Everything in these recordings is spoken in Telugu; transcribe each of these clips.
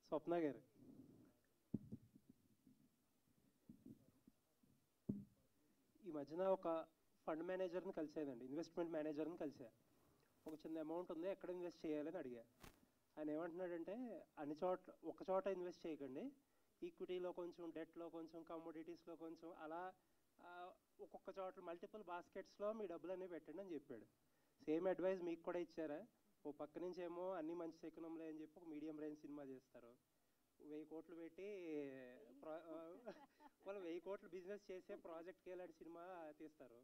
స్వప్న గారు, ఈ మధ్యన ఒక ఫండ్ మేనేజర్ని కలిసేదండి, ఇన్వెస్ట్మెంట్ మేనేజర్ని కలిసా. ఒక చిన్న అమౌంట్ ఉంది, ఎక్కడ ఇన్వెస్ట్ చేయాలని అడిగా. ఆయన ఏమంటున్నాడంటే, అన్ని చోట్ల ఒక చోట ఇన్వెస్ట్ చేయకండి, ఈక్విటీలో కొంచెం, డెట్లో కొంచెం, కమోడిటీస్లో కొంచెం, అలా ఒక్కొక్క చోట్ల మల్టిపుల్ బాస్కెట్స్లో మీ డబ్బులన్నీ పెట్టండి అని చెప్పాడు. సేమ్ అడ్వైస్ మీకు కూడా ఇచ్చారా? ఓ పక్క నుంచి ఏమో అన్ని మంచి శకునంలే అని చెప్పి ఒక మీడియం రేంజ్ సినిమా చేస్తారు, 1000 కోట్లు పెట్టి వాళ్ళు 1000 కోట్లు బిజినెస్ చేసే ప్రాజెక్ట్కి ఇలాంటి సినిమా తీస్తారు.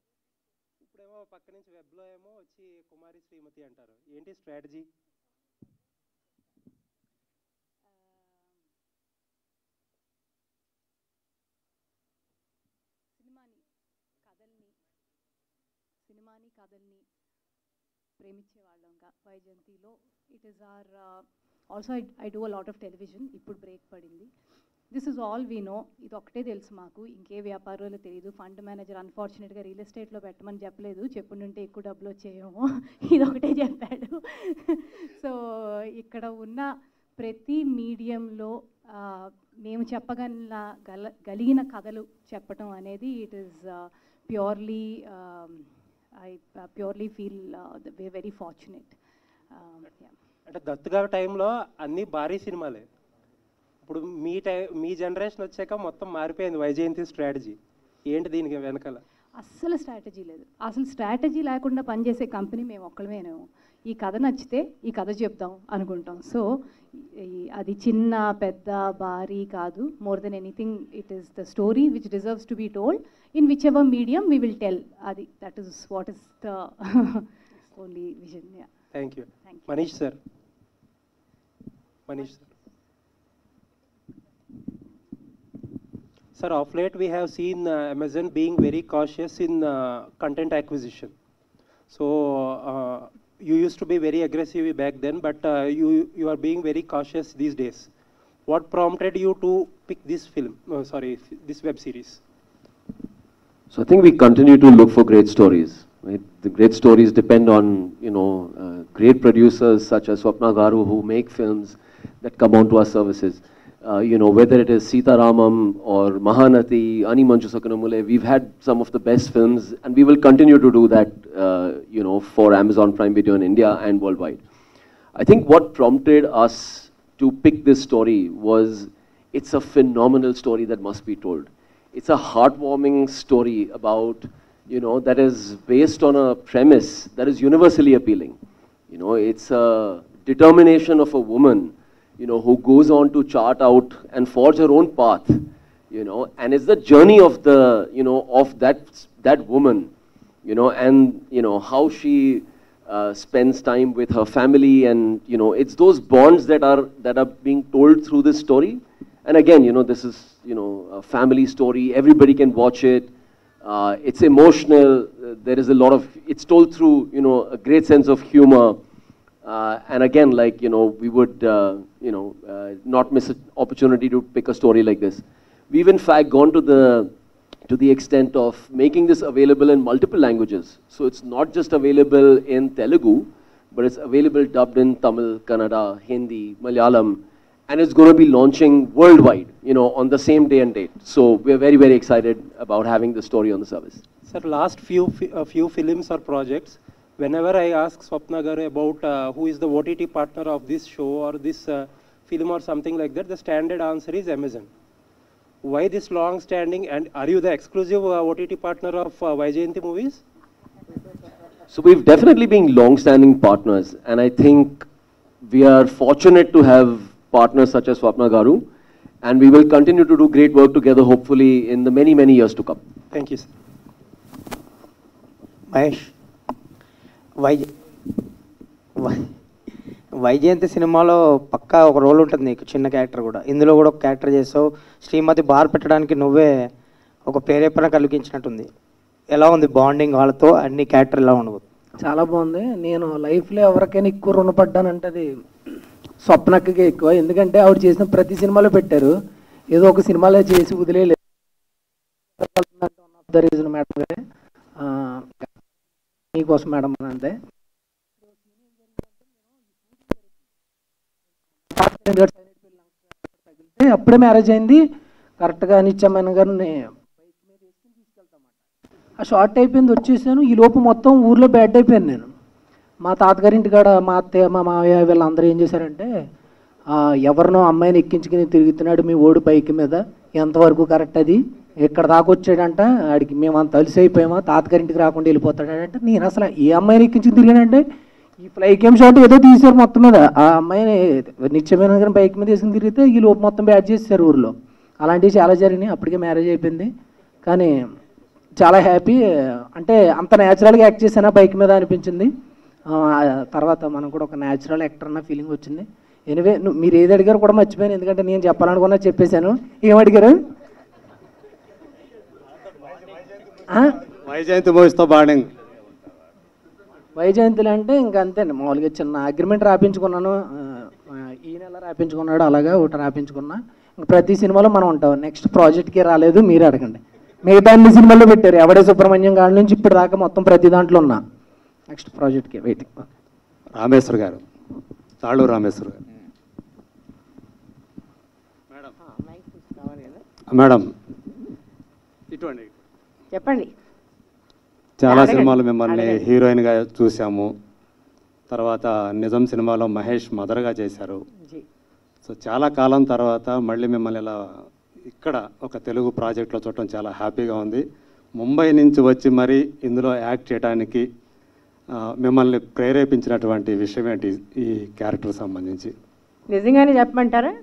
ఇప్పుడేమో పక్క నుంచి వెబ్లో ఏమో వచ్చి కుమారి శ్రీమతి అంటారు. ఏంటి స్ట్రాటజీ? సినిమాని కథల్ని ప్రేమించే వాళ్ళంగా వైజయంతిలో it is or also I do a lot of television. ఇప్పుడు బ్రేక్ పడింది. This is all we know. ఇది ఒకటే తెలుసు మాకు, ఇంకే వ్యాపారాలు తెలియదు. ఫండ్ మేనేజర్ అన్ఫార్చునేట్గా రియల్ ఎస్టేట్లో పెట్టమని చెప్పలేదు, చెప్పుంటే ఎక్కువ డబ్బులు వచ్చేయేమో, ఇది ఒకటే చెప్పాడు. సో ఇక్కడ ఉన్న ప్రతి మీడియంలో మేము చెప్పగలిగిన కథలు చెప్పటం అనేది it is purely I purely feel we're very fortunate. అంటే దత్తుగా టైంలో అన్ని భారీ సినిమాలే. ఇప్పుడు మీ జనరేషన్ వచ్చాక మొత్తం మారిపోయింది వైజయంతి స్ట్రాటజీ. ఏంటి దీనికి వెనకాల? అస్సలు స్ట్రాటజీ లేదు. అసలు స్ట్రాటజీ లేకుండా పనిచేసే కంపెనీ మేము ఒక్కళ్ళమేనేమో. ఈ కథ నచ్చితే ఈ కథ చెప్దాం అనుకుంటాం. సో అది చిన్న పెద్ద భారీ కాదు. More than anything it is the story which deserves to be told in whichever medium we will tell. Adi, that is what is the only vision. Yeah. Thank you. Manish sir. Sir, of late we have seen Amazon being very cautious in content acquisition. So you used to be very aggressive back then, but you are being very cautious these days. What prompted you to pick this this web series? So I think we continue to look for great stories. Right? The great stories depend on, great producers such as Swapna Garu who make films that come onto our services. Whether it is Sita Ramam or Mahanati, Ani Manchu Sakunamule, we've had some of the best films, and we will continue to do that, for Amazon Prime Video in India and worldwide. I think what prompted us to pick this story was, it's a phenomenal story that must be told. It's a heartwarming story about, that is based on a premise that is universally appealing. It's a determination of a woman, who goes on to chart out and forge her own path, and it's the journey of of that woman, and, how she spends time with her family, and, it's those bonds that are being told through this story. And again, this is, a family story. Everybody can watch it. It's emotional. There is a lot of, it's told through, a great sense of humor. And again, we would, not miss an opportunity to pick a story like this. We've in fact gone to the extent of making this available in multiple languages. So it's not just available in Telugu, but it's available dubbed in Tamil, Kannada, Hindi, Malayalam. And it's going to be launching worldwide, on the same day and date. So we're very, very excited about having the story on the service. Sir, last few films or projects, whenever I ask Swapna Garu about who is the OTT partner of this show or this film or something like that, the standard answer is Amazon. Why this long standing, and are you the exclusive OTT partner of Vyjayanti movies? So we've definitely been long-standing partners, and I think we are fortunate to have partners such as Swapna Garu, and we will continue to do great work together, hopefully, in the many, many years to come. Thank you, sir. Mahesh, Vyjayanthi సినిమాలో పక్కా ఒక రోల్ ఉంటుంది నీకు, చిన్న క్యారెక్టర్ కూడా. ఇందులో కూడా ఒక క్యారెక్టర్ చేసావు. శ్రీమతి బార్ పెట్టడానికి నువ్వే ఒక ప్రేరేపణ కలిగించినట్టుంది. ఎలా ఉంది బాండింగ్ వాళ్ళతో? అన్ని క్యారెక్టర్ ఎలా ఉండదు? చాలా బాగుంది. నేను లైఫ్లో ఎవరికైనా ఎక్కువ రుణపడ్డానంటే అది స్వప్నకి ఎక్కువ. ఎందుకంటే ఆవిడ చేసిన ప్రతి సినిమాలో పెట్టారు, ఏదో ఒక సినిమాలో చేసి వదిలేదు. ద రీజన్ మేడం గారే, మీకోసం మేడం అంతే. అప్పుడే మ్యారేజ్ అయింది. కరెక్ట్గా నిత్యమైన గారిని ఆ షార్ట్ అయిపోయింది, వచ్చేసాను. ఈ లోపు మొత్తం ఊర్లో బ్యాడ్ అయిపోయాను నేను. మా తాతగారింటి కాడ మా అత్తయ్య మా మావయ్య వీళ్ళందరూ ఏం చేశారంటే, ఎవరినో అమ్మాయిని ఎక్కించుకుని తిరుగుతున్నాడు మీ ఓడి పైకి మీద, ఎంతవరకు కరెక్ట్ అది, ఎక్కడ దాకా వచ్చాడంట, ఆడికి మేము అంత అలసి అయిపోయామా, తాతగారింటికి రాకుండా వెళ్ళిపోతాడంటే, నేను అసలు ఏ అమ్మాయిని ఎక్కించుకుని తిరిగానంటే ఈ ఫ్లైకేమ్ షాట్ ఏదో తీశారు మొత్తం మీద, ఆ అమ్మాయిని నిత్యమైన గారిని బైక్ మీద వేసుకుని తిరిగితే ఈ లోపు మొత్తం బ్యాడ్ చేశారు ఊర్లో. అలాంటివి చాలా జరిగినాయి. అప్పటికే మ్యారేజ్ అయిపోయింది. కానీ చాలా హ్యాపీ, అంటే అంత న్యాచురల్గా యాక్ట్ చేశానా బైక్ మీద అనిపించింది. తర్వాత మనం కూడా ఒక న్యాచురల్ యాక్టర్ అన్న ఫీలింగ్ వచ్చింది. ఎనివే మీరు ఏది అడిగారు కూడా మర్చిపోయాను, ఎందుకంటే నేను చెప్పాలనుకున్నా చెప్పేశాను. ఏమడిగారు? వైజయంతి మూవీస్తో బాడింగ్. వైజయంతులు అంటే ఇంకా అంతేండి, మామూలుగా చిన్న అగ్రిమెంట్ రాపించుకున్నాను, ఈ నెల రాపించుకున్నాడు, అలాగా ఒకటి రాపించుకున్నా. ప్రతి సినిమాలో మనం ఉంటాం. నెక్స్ట్ ప్రాజెక్ట్కి రాలేదు, మీరు అడగండి. మిగతా అన్ని సినిమాల్లో పెట్టారు, ఎవడే సుబ్రహ్మణ్యం గారి నుంచి ఇప్పుడు దాకా మొత్తం ప్రతి దాంట్లో ఉన్నా. నెక్స్ట్ ప్రాజెక్ట్కి వెయిటింగ్. రామేశ్వర్ గారు, తాళూరు రామేశ్వర్ గారు. మేడం ఇటువంటి చెప్పండి. చాలా సినిమాలు మిమ్మల్ని హీరోయిన్గా చూసాము. తర్వాత నిజం సినిమాలో మహేష్ మదర్గా చేశారు. సో చాలా కాలం తర్వాత మళ్ళీ మిమ్మల్ని ఇలా ఇక్కడ ఒక తెలుగు ప్రాజెక్ట్లో చూడటం చాలా హ్యాపీగా ఉంది. ముంబై నుంచి వచ్చి మరీ ఇందులో యాక్ట్ చేయడానికి మిమ్మల్ని ప్రేరేపించినటువంటి విషయం ఏంటి ఈ క్యారెక్టర్ సంబంధించి? నిజంగానే చెప్పమంటారా?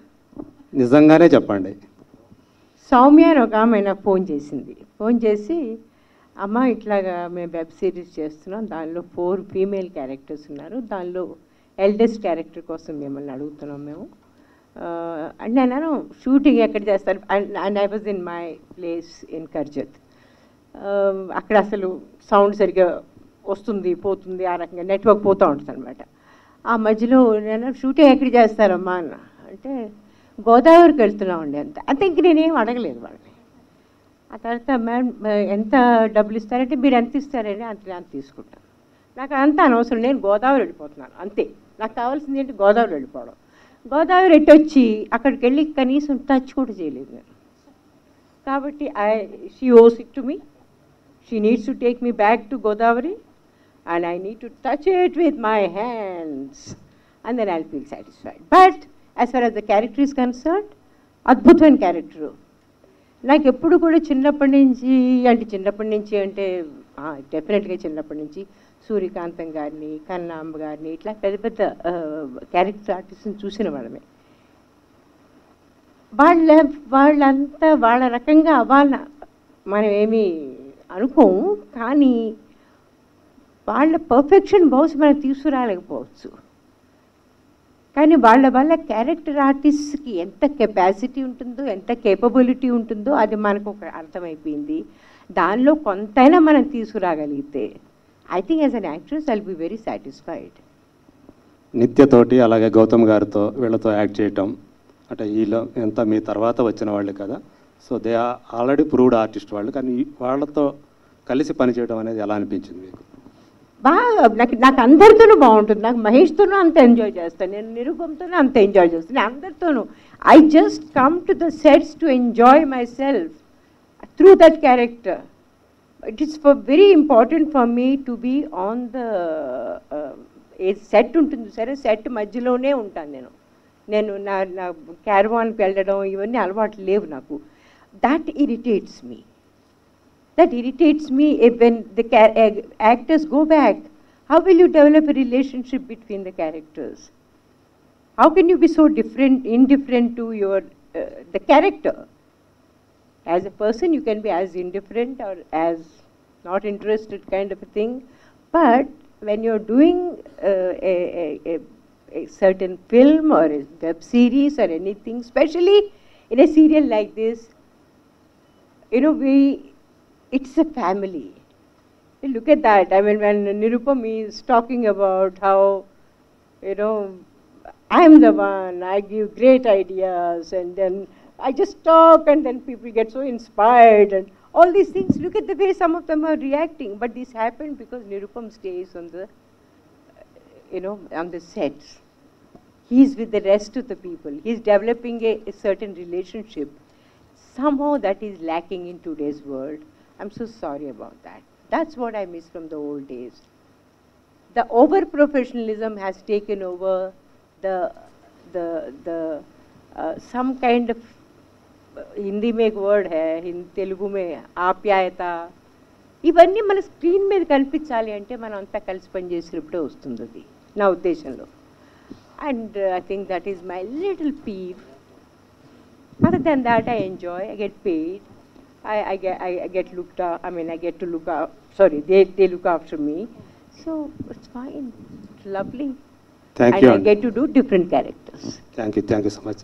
నిజంగానే చెప్పండి. సౌమ్య అని ఒక ఆమె నాకు ఫోన్ చేసి అమ్మ ఇట్లాగా మేము వెబ్ సిరీస్ చేస్తున్నాం, దానిలో 4 ఫీమేల్ క్యారెక్టర్స్ ఉన్నారు, దానిలో ఎల్డెస్ట్ క్యారెక్టర్ కోసం మిమ్మల్ని అడుగుతున్నాం మేము. అండ్ నేను షూటింగ్ ఎక్కడ చేస్తాను, and I was in my place in Karjat. అక్కడ అసలు సౌండ్ సరిగ్గా వస్తుంది పోతుంది, ఆ రకంగా నెట్వర్క్ పోతూ ఉంటుంది అనమాట. ఆ మధ్యలో నేను షూటింగ్ ఎక్కడ చేస్తారమ్మా అన్న అంటే గోదావరికి వెళ్తున్నామండి అంతే. ఇంక నేనేం అడగలేదు వాళ్ళని. ఆ తర్వాత మేడం ఎంత డబ్బులు ఇస్తారంటే మీరు ఎంత ఇస్తారని అంత తీసుకుంటాను. నాకు అంత అనవసరం, నేను గోదావరి వెళ్ళిపోతున్నాను అంతే. నాకు కావాల్సింది ఏంటి, గోదావరి వెళ్ళిపోవడం. గోదావరి ఎట్టొచ్చి అక్కడికి వెళ్ళి కనీసం టచ్ కూడా చేయలేదు నేను. కాబట్టి షీ ఓస్ it to me, she needs to take me back to Godavari and I need to touch it with my hands and then I'll feel satisfied. But as far as the character is concerned, అద్భుతమైన క్యారెక్టరు. నాకు ఎప్పుడు కూడా చిన్నప్పటి నుంచి అంటే డెఫినెట్గా చిన్నప్పటి నుంచి సూర్యకాంతం గారిని, కన్నాంబ గారిని, ఇట్లా పెద్ద పెద్ద క్యారెక్టర్ ఆర్టిస్ట్ని చూసిన వాళ్ళమే. వాళ్ళంతా వాళ్ళ రకంగా అవ్వాలన్న మనం ఏమీ అనుకోము, కానీ వాళ్ళ పర్ఫెక్షన్ బహుశా మనం తీసుకురాలేకపోవచ్చు. కానీ వాళ్ళ క్యారెక్టర్ ఆర్టిస్ట్కి ఎంత కెపాసిటీ ఉంటుందో, ఎంత కేపబిలిటీ ఉంటుందో అది మనకు ఒక అర్థమైపోయింది. దానిలో కొంతైనా మనం తీసుకురాగలిగితే I think as an actress I will be very satisfied. నిత్యతోటి అలాగే గౌతమ్ గారితో వీళ్ళతో యాక్ట్ చేయటం అంటే వీళ్ళు ఎంత మీ తర్వాత వచ్చిన వాళ్ళు కదా, so they are already proved artist వాళ్ళు, కానీ వాళ్ళతో కలిసి పనిచేయడం అనేది ఎలా అనిపించింది మీకు? బాగా నాకు అందరితోనూ బాగుంటుంది. నాకు మహేష్తోనూ అంత ఎంజాయ్ చేస్తాను, నేను నిరూపంతోనూ అంత ఎంజాయ్ చేస్తాను, అందరితోనూ. I just come to the sets to enjoy myself through that character. It is very important for me to be on the set ఉంటుంది సరే, సెట్ మధ్యలోనే ఉంటాను నేను నా క్యారవాన్కి వెళ్ళడం ఇవన్నీ అలవాట్లు లేవు నాకు. That irritates me. That irritates me when the actors go back. How will you develop a relationship between the characters? How can you be so indifferent to the character? As a person, you can be as indifferent or as not interested kind of a thing. But when you're doing a certain film or a web series or anything, especially in a serial like this, it's a family. Look at that. I mean, when Nirupam is talking about how, I'm the one, I give great ideas, and then I just talk, and then people get so inspired, and all these things. Look at the way some of them are reacting. But this happened because Nirupam stays on the, on the sets. He's with the rest of the people. He's developing a certain relationship. Somehow that is lacking in today's world. I'm so sorry about that. That's what I miss from the old days. The over-professionalism has taken over some kind of, Hindi में एक वर्ड है, తెలుగు में ఆప్యాయత, ఇవన్నీ మన స్క్రీన్ మీద కనిపించాలి అంటే మనం అంతా కలిసి పనిచేసినప్పుడే వస్తుంది అది నా ఉద్దేశంలో. And I think that is my little peeve. Other than that, I enjoy. I get paid. I get looked up. I mean, I get to look out. Sorry, they look after me. So it's fine. It's lovely. Thank and you. I get to do different characters. Thank you so much.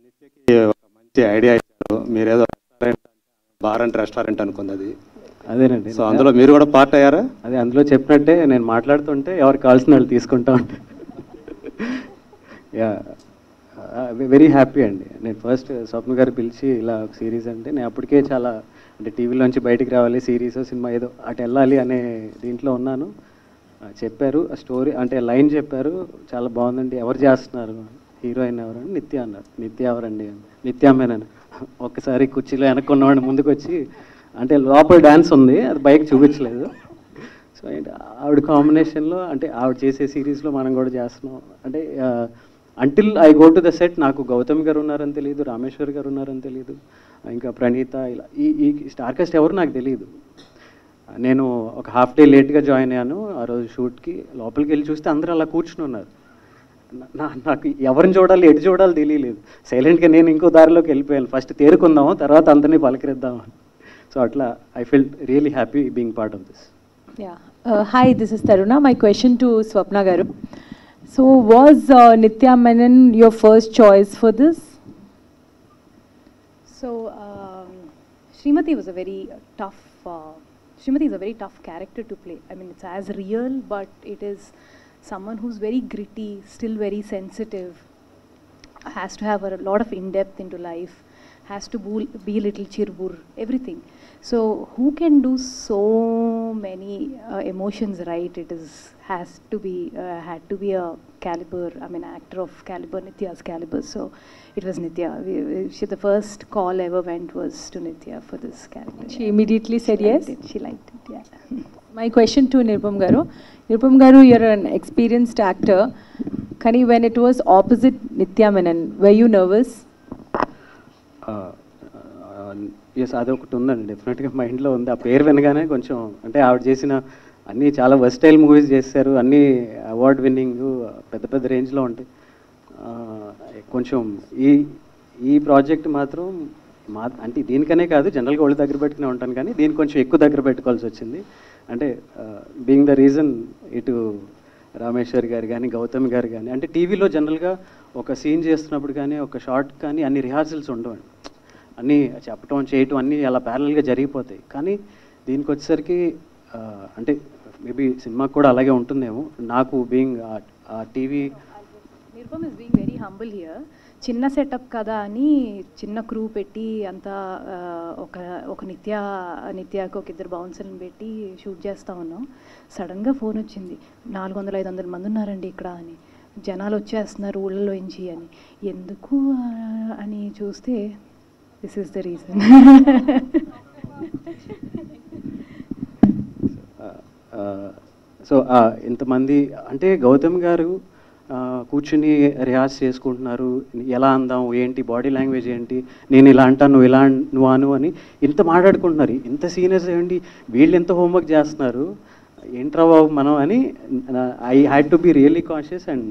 నిత్యకి ఒక మంచి ఐడియా ఇచ్చారు. మీరేదో బార్ అండ్ రెస్టారెంట్ అనుకున్నది అదేనండి. సో అందులో మీరు కూడా పార్ట్ అయ్యారా? అదే అందులో చెప్పినట్టే నేను మాట్లాడుతుంటే ఎవరికి కావాల్సిన వాళ్ళు తీసుకుంటా ఉంటే. యా, వెరీ హ్యాపీ అండి. నేను ఫస్ట్ స్వప్న గారు పిలిచి ఇలా ఒక సిరీస్ అంటే నేను అప్పటికే చాలా అంటే టీవీలోంచి బయటికి రావాలి, సిరీస్ సినిమా ఏదో అటు వెళ్ళాలి అనే దీంట్లో ఉన్నాను. చెప్పారు ఆ స్టోరీ అంటే లైన్ చెప్పారు, చాలా బాగుందండి. ఎవరు చేస్తున్నారు, హీరోయిన్ ఎవరండి? నిత్య అన్నారు. నిత్య ఎవరండి? నిత్యామేనని. ఒక్కసారి కుర్చీలో వెనక్కున్నవాడిని ముందుకు వచ్చి, అంటే లోపల డ్యాన్స్ ఉంది, అది బయట చూపించలేదు. సో ఏంటి ఆవిడ కాంబినేషన్లో అంటే ఆవిడ చేసే సిరీస్లో మనం కూడా చేస్తున్నాం. అంటే until I go to the set నాకు గౌతమ్ గారు ఉన్నారని తెలియదు, రామేశ్వర్ గారు ఉన్నారని తెలియదు, ఇంకా ప్రణీత, ఇలా ఈ స్టార్ కాస్ట్ ఎవరు నాకు తెలియదు. నేను ఒక హాఫ్ డే లేట్గా జాయిన్ అయ్యాను ఆ రోజు షూట్కి. లోపలికి వెళ్ళి చూస్తే అందరూ అలా కూర్చుని ఉన్నారు. నాకు ఎవరిని చూడాలి, ఎటు చూడాలి తెలియలేదు. సైలెంట్గా నేను ఇంకో దారిలోకి వెళ్ళిపోయాను. ఫస్ట్ తేరుకుందాము, తర్వాత అందరినీ పలకరిద్దాము. సో అట్లా I felt really happy being part of this. Yeah. Hi, this is Taruna. My question to Swapna Garu. So, was Nitya Menon your first choice for this? So, Srimati was a very tough. Srimati is a very tough character to play. I mean, it's as real, but it is someone who's very gritty, still very sensitive, has to have a lot of in-depth into life, has to be a little chirbur, everything. So who can do so many emotions right? It had to be a caliber, I mean actor of caliber, Nitya's caliber. So it was Nitya. The first call ever went was to Nitya for this character. She immediately said yes? She liked it, yeah. My question to Nirupam Garu. Nirupam Garu, you're an experienced actor. Kani, when it was opposite Nitya Menon, were you nervous? Yes, అదొకటి ఉందండి, డెఫినెట్గా మైండ్లో ఉంది. ఆ పేరు వినగానే కొంచెం అంటే ఆవిడ చేసిన అన్నీ చాలా వర్స్టైల్ మూవీస్ చేశారు, అన్నీ అవార్డ్ విన్నింగ్ పెద్ద పెద్ద రేంజ్లో ఉంటాయి. కొంచెం ఈ ప్రాజెక్ట్ మాత్రం అంటే దీనికనే కాదు, జనరల్గా ఒళ్ళు దగ్గర పెట్టుకునే ఉంటాను, కానీ దీనికి కొంచెం ఎక్కువ దగ్గర పెట్టుకోవాల్సి వచ్చింది. అంటే బీయింగ్ ద రీజన్ ఇటు రామేశ్వర్ గారు కానీ గౌతమ్ గారు కానీ, అంటే టీవీలో జనరల్గా ఒక సీన్ చేస్తున్నప్పుడు కానీ ఒక షార్ట్ కానీ అన్ని రిహార్సల్స్ ఉండవండి, అన్నీ చెప్పటం చేయటం అన్నీ అలా ప్యారల్గా జరిగిపోతాయి. కానీ దీనికి వచ్చేసరికి అంటే మేబీ సినిమాకి కూడా అలాగే ఉంటుందేమో. నాకు being TV Nirupam is being very humble here. చిన్న సెటప్ కదా అని చిన్న క్రూ పెట్టి అంతా ఒక నిత్యాకి ఒక ఇద్దరు బౌన్సర్ని పెట్టి షూట్ చేస్తూ ఉన్నాం. సడన్గా ఫోన్ వచ్చింది, 400-500 మంది ఉన్నారండి ఇక్కడ అని, జనాలు వచ్చేస్తున్నారు ఊళ్ళలోంచి అని. ఎందుకు అని చూస్తే this is the reason. So ఇంతమంది అంటే గౌతమ్ గారు కూర్చుని రిహార్స్ చేసుకుంటున్నారు, ఎలా అందాం ఏంటి, బాడీ లాంగ్వేజ్ ఏంటి, నేను ఇలా అంటాను నువ్వు ఇలా నువ్వు అను అని ఇంత మాట్లాడుకుంటున్నారు. ఇంత సీనియర్స్ ఏంటి వీళ్ళు ఎంత హోంవర్క్ చేస్తున్నారు, ఏంట్రా బాబు మనం అని. I had to be really conscious. And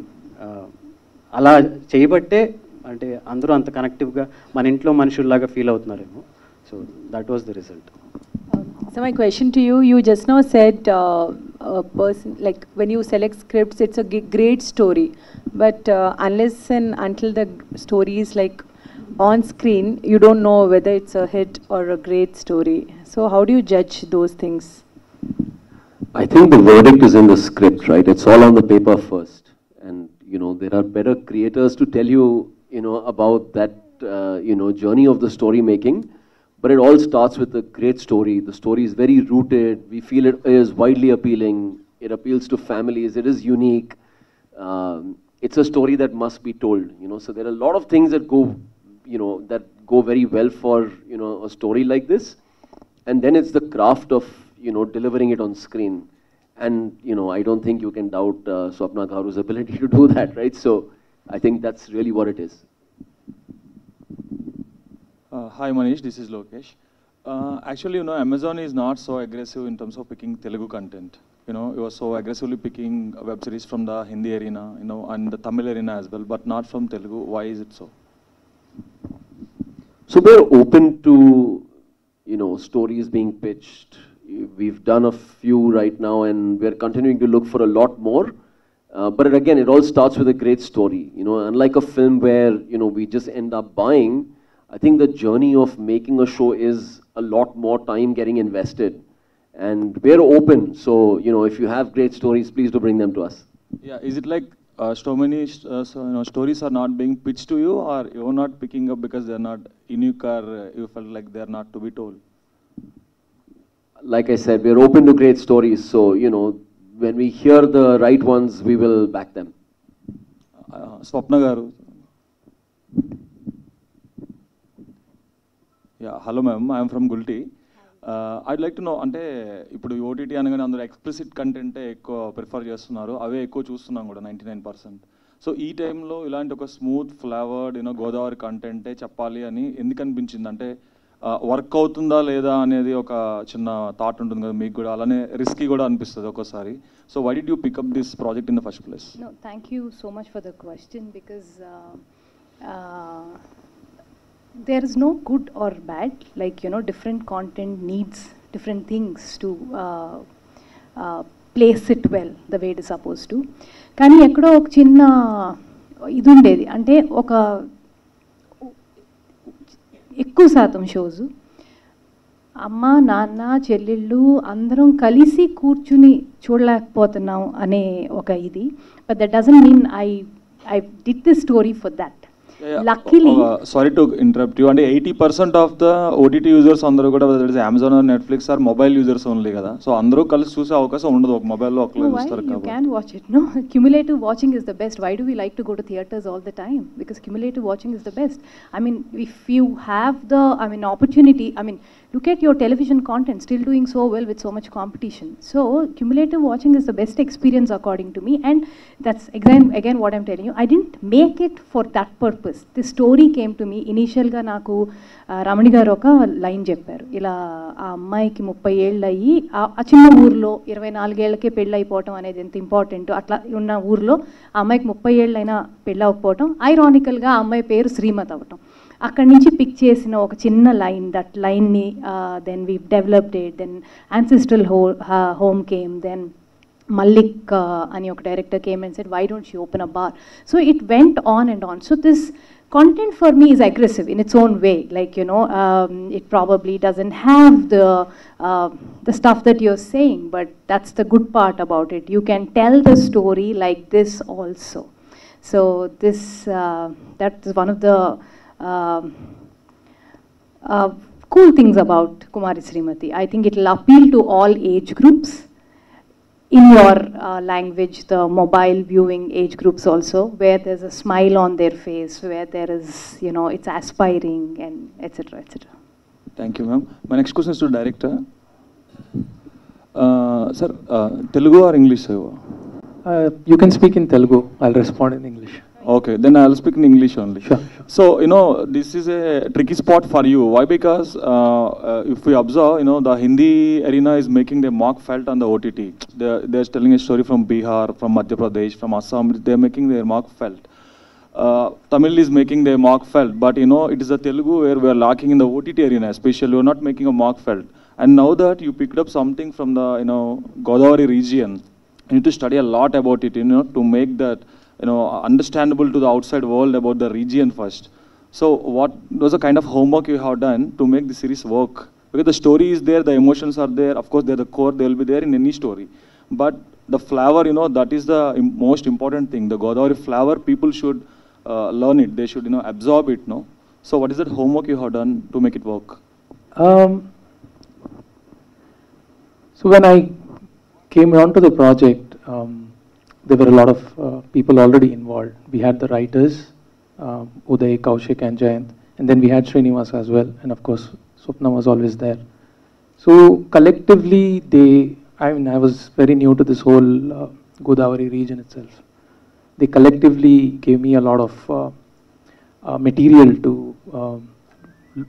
అలా చేయబట్టే అంటే అందరూ అంత కనెక్టివ్గా మన ఇంట్లో మనుషుల్లాగా ఫీల్ అవుతున్నారేమో. So that was the result. So my question to you, you just now said a person, like when you select scripts, it's a great story, but unless and until the story is like on screen, you don't know whether it's a hit or a great story. So how do you judge those things? I think the verdict is in the script, right? It's all on the paper first. And, you know, there are better creators to tell you, you know, about that, journey of the story making. But it all starts with a great story. The story is very rooted. We feel it is widely appealing. It appeals to families. It is unique. it's a story that must be told, you know. So there are a lot of things that go, you know, that go very well for, you know, a story like this. And then it's the craft of, you know, delivering it on screen. And, you know, I don't think you can doubt Swapna Garu's ability to do that, right? So I think that's really what it is. Hi Manish, this is Lokesh. Actually, you know, Amazon is not so aggressive in terms of picking Telugu content. You know, it was so aggressively picking web series from the Hindi arena, you know, and the Tamil arena as well, but not from Telugu. Why is it so? So we're open to, you know, stories being pitched. We've done a few right now, and we're continuing to look for a lot more. But again, it all starts with a great story. You know, unlike a film where, you know, we just end up buying, I think the journey of making a show is a lot more time getting invested. And we're open. So, you know, if you have great stories, please do bring them to us. Yeah, is it like so many you know, stories are not being pitched to you, or you're not picking up because they're not unique, or you felt like they're not to be told? Like I said, we're open to great stories. So, you know, when we hear the right ones, we will back them. Swapna Garu. Yeah, hello ma'am, I am from Gulti. I'd like to know, అంటే ఇప్పుడు ఓటీటీ అనగానే అందరూ ఎక్స్ప్లిసిట్ కంటెంటే ఎక్కువ ప్రిఫర్ చేస్తున్నారు, అవే ఎక్కువ చూస్తున్నాం కూడా 99%. సో ఈ టైంలో ఇలాంటి ఒక స్మూత్ ఫ్లేవర్డ్, యూనో, గోదావరి కంటెంటే చెప్పాలి అని ఎందుకు అనిపించింది? అంటే వర్క్ అవుతుందా లేదా అనేది ఒక చిన్న థాట్ ఉంటుంది కదా మీకు కూడా, అలానే రిస్కీ కూడా అనిపిస్తుంది ఒక్కోసారి. So why did you pick up this project in the first place? No, thank you so much for the question, because there is no good or bad. Like, you know, different content needs different things to place it well the way it is supposed to. కానీ ఎక్కడో ఒక చిన్న ఇది ఉండేది, అంటే ఒక ఎక్కువ శాతం షోస్ అమ్మ నాన్న చెల్లెళ్ళు అందరం కలిసి కూర్చుని చూడలేకపోతున్నాం అనే ఒక ఇది. But that doesn't mean I did this story for that. Luckily, sorry to interrupt you. And 80% of the OTT users అందరూ కూడా whether it is Amazon or Netflix are mobile users only కదా. సో అందరూ కలిసి చూసే అవకాశం ఉండదు ఒక మొబైల్లో ఒకళ్ళు చూస్తారు కాబట్టి. You can watch it. No, cumulative watching is the best. Why do we like to go to theaters all the time? Because cumulative watching is the best. I mean, if you have the opportunity, look at your television content still doing so well with so much competition. So cumulative watching is the best experience according to me, and that's again what I'm telling you. I didn't make it for that purpose. This story came to me initial ga naku Ramani garu oka line chepparu, ila aa ammayiki 30 ఏళ్ళు అయ్యి ఆ చిన్న ఊర్లో 24 ఏళ్ళకే పెళ్ళి అయిపోవటం అనేది ఎంత ఇంపార్టెంట్. అట్లా ఉన్న ఊర్లో ఆ అమ్మాయికి 30 ఏళ్ళు అయినా పెళ్ళి అవ్వకపోవటం, ఐరానికల్గా ఆ అమ్మాయి పేరు శ్రీమతి అవ్వటం, అక్కడి నుంచి పిక్ చేసిన ఒక చిన్న లైన్. దట్ లైన్ని then we developed it, then ancestral home came, then Malik ani oka director came and said, why don't you open a bar? So it went on and on. So this content for me is aggressive in its own way. Like, you know, it probably doesn't have the stuff that you're saying, but that's the good part about it. You can tell the story like this also. So this, that is one of the cool things about Kumari Srimati. I think it will appeal to all age groups. In your language, the mobile viewing age groups also, where there's a smile on their face, where there is, you know, it's aspiring, and etc. etc. Thank you, ma'am. My next question is to director. Sir, Telugu or English? You can speak in Telugu. I'll respond in English. Okay, then I'll speak in English only. Sure. So, you know, this is a tricky spot for you. Why? Because if we observe, you know, the Hindi arena is making their mark felt on the OTT. They're telling a story from Bihar, from Madhya Pradesh, from Assam. They're making their mark felt. Tamil is making their mark felt. But, you know, it is the Telugu where we are lacking in the OTT arena, especially. We're not making a mark felt. And now that you picked up something from the, you know, Godavari region, you need to study a lot about it, you know, to make that, you know, understandable to the outside world about the region first. So what was the kind of homework you have done to make the series work? Because the story is there, the emotions are there, of course they're the core, they will be there in any story. But the flavor, you know, that is the most important thing. The Godavari flavor, people should learn it, they should, you know, absorb it, no? So what is that homework you have done to make it work? So when I came onto the project, there were a lot of people already involved. We had the writers, Uday, Kaushik and Jayant, and then we had Srinivas as well, and of course Swapna was always there. So collectively I was very new to this whole Godavari region itself. They collectively gave me a lot of material to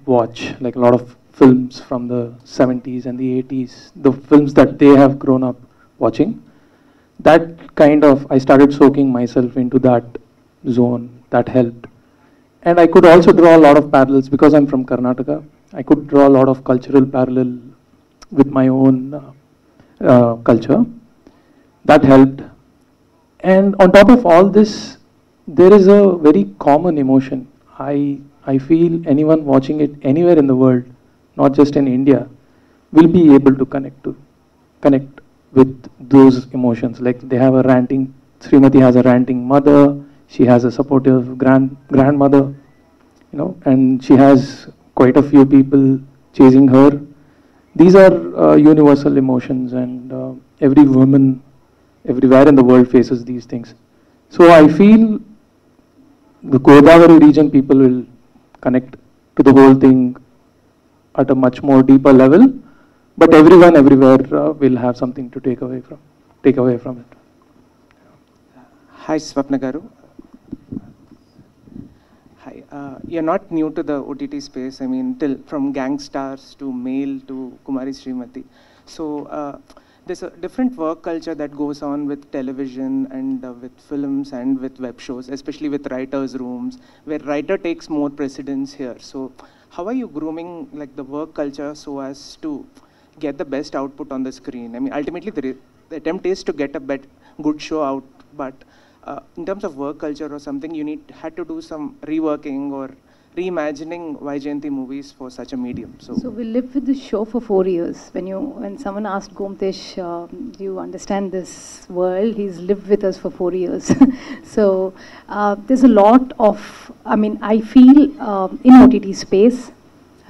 watch, like a lot of films from the 70s and the 80s, the films that they have grown up watching. That kind of, I started soaking myself into that zone. That helped. And I could also draw a lot of parallels because I'm from Karnataka. I could draw a lot of cultural parallel with my own culture. That helped. And on top of all this, there is a very common emotion. I feel anyone watching it anywhere in the world, not just in India, will be able to connect with those emotions. Like they have a ranting, Srimati has a ranting mother, she has a supportive grandmother, you know, and she has quite a few people chasing her. These are universal emotions, and every woman everywhere in the world faces these things. So I feel the Godavari region people will connect to the whole thing at a much more deeper level, but everyone everywhere will have something to take away from it. Hi, Swapna Garu. Hi. You're not new to the OTT space. I mean, from Gangstars to Mail to Kumari Srimati. So there's a different work culture that goes on with television and with films and with web shows, especially with writers' rooms, where writer takes more precedence here. So how are you grooming like the work culture so as to get the best output on the screen? I mean, ultimately the attempt is to get a good show out, but in terms of work culture or something, you had to do some reworking or reimagining Vaijayanti movies for such a medium. So we lived with this show for 4 years. When someone asked Gomtesh, do you understand this world? He's lived with us for 4 years. So there's a lot of, I feel in OTT space,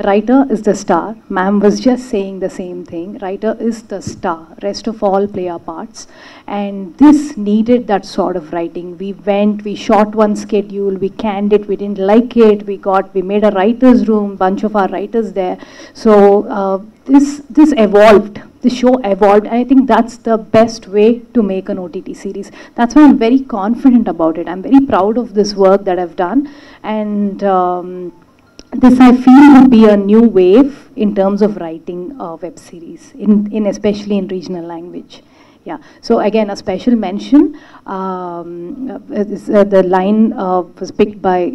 writer is the star. Ma'am was just saying the same thing. Writer is the star. Rest of all play our parts. And this needed that sort of writing. We shot one schedule, we canned it, we didn't like it, we made a writer's room, bunch of our writers there. So this evolved. The show evolved, and I think that's the best way to make an OTT series. That's why I'm very confident about it. I'm very proud of this work that I've done. And this I feel would be a new wave in terms of writing web series, especially in regional language. Yeah. So again, a special mention. The line was picked by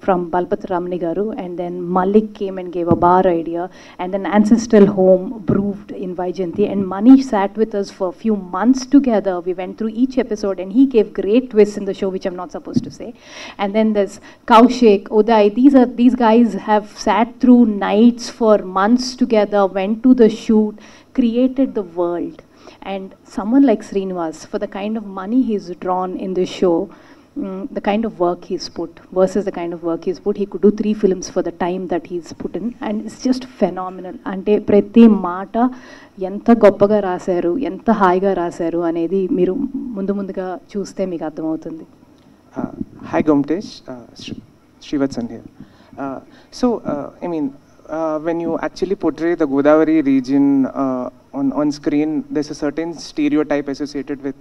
from Balpat Ramani Garu, and then Malik came and gave a bar idea, and then Ancestral Home brewed in Vaijayanti, and Manish sat with us for a few months together. We went through each episode, and he gave great twists in the show, which I'm not supposed to say. And then there's Kaushik, Uday. These guys have sat through nights for months together, went to the shoot, created the world. And someone like Srinivas, for the kind of money he's drawn in this show, the kind of work he's put versus the kind of work he's put, he could do 3 films for the time that he's put in, and it's just phenomenal. Ante prati mata enta goppaga rasaru, enta haiga rasaru anedi meeru munduga chuste meeku ardhamautundi. Hi Gomtesh, Srivatsan here. When you actually portray the Godavari region on screen, there's a certain stereotype associated with